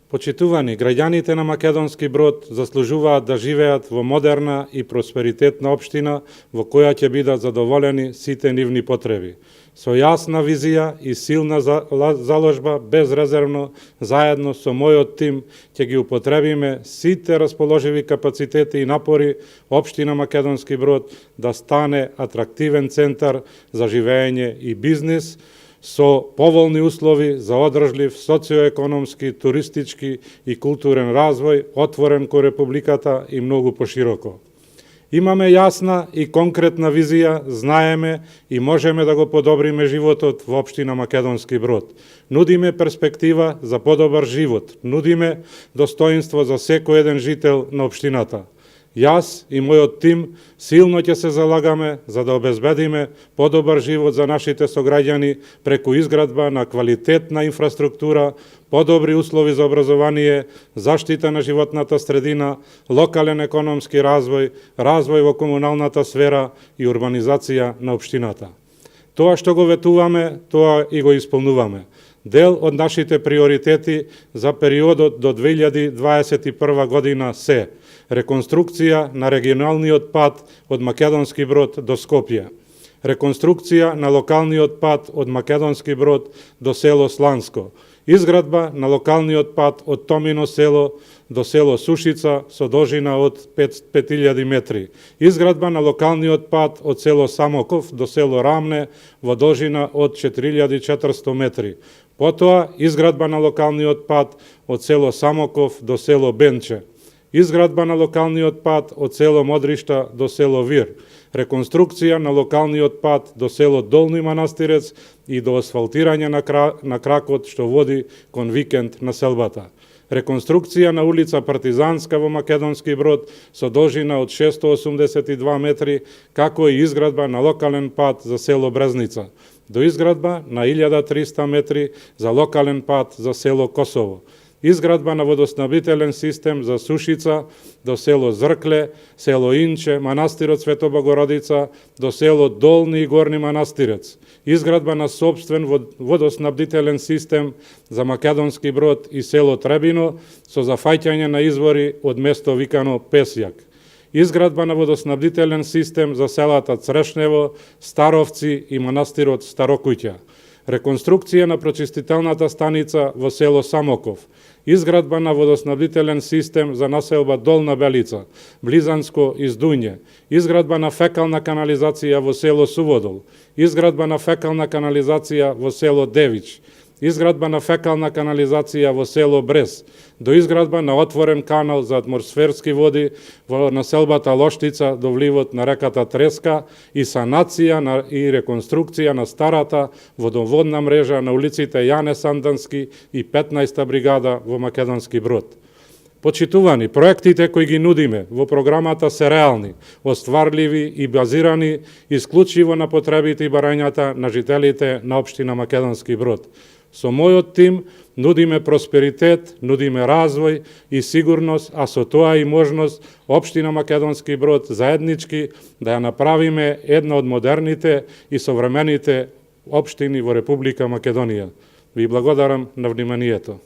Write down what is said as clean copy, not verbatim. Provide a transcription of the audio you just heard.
Почитувани, граѓаните на Македонски Брод заслужуваат да живеат во модерна и просперитетна општина во која ќе бидат задоволени сите нивни потреби. Со јасна визија и силна заложба, безрезервно, заедно со мојот тим, ќе ги употребиме сите расположиви капацитети и напори општина Македонски Брод да стане атрактивен центар за живење и бизнис, со поволни услови за одржлив социоекономски, туристички и културен развој, отворен кон Републиката и многу пошироко. Имаме јасна и конкретна визија, знаеме и можеме да го подобриме животот во општина Македонски Брод. Нудиме перспектива за подобар живот, нудиме достоинство за секој еден жител на општината. Јас и мојот тим силно ќе се залагаме за да обезбедиме подобар живот за нашите сограѓани преку изградба на квалитетна инфраструктура, подобри услови за образование, заштита на животната средина, локален економски развој, развој во комуналната сфера и урбанизација на општината. Тоа што го ветуваме, тоа и го исполнуваме. Дел од нашите приоритети за периодот до 2021 година се реконструкција на регионалниот пат од Македонски Брод до Скопје, реконструкција на локалниот пат од Македонски Брод до село Сланско, изградба на локалниот пат од Томино село до село Сушица со должина од 5000 метри, изградба на локалниот пат од село Самоков до село Рамне во должина од 4400 метри, потоа изградба на локалниот пат од село Самоков до село Бенче, изградба на локалниот пат од село Модришта до село Вир, реконструкција на локалниот пат до село Долни Манастирец и до асфалтирање на кракот што води кон викенд на селбата. Реконструкција на улица Партизанска во Македонски Брод со должина од 682 метри, како и изградба на локален пат за село Брезница, до изградба на 1300 метри за локален пат за село Косово, изградба на водоснабдителен систем за Сушица до село Зркле, село Инче, манастирот Свето Богородица до село Долни и Горни Манастирец, изградба на собствен водоснабдителен систем за Македонски Брод и село Требино со зафаќање на извори од место викано Песјак, изградба на водоснабдителен систем за селата Црешнево, Старовци и манастирот Старокуќа, реконструкција на прочистителната станица во село Самоков, изградба на водоснабдителен систем за населба Долна Белица, Близанско и Здуње, изградба на фекална канализација во село Суводол, изградба на фекална канализација во село Девич, изградба на фекална канализација во село Брес, до изградба на отворен канал за атмосферски води во населбата Лоштица до вливот на реката Треска и санација и реконструкција на старата водоводна мрежа на улиците Јане Сандански и 15-та бригада во Македонски Брод. Почитувани, проектите кои ги нудиме во програмата се реални, остварливи и базирани исклучиво на потребите и барањата на жителите на општина Македонски Брод. Со мојот тим нудиме просперитет, нудиме развој и сигурност, а со тоа и можност општина Македонски Брод заеднички да ја направиме една од модерните и современите општини во Република Македонија. Ви благодарам на вниманието.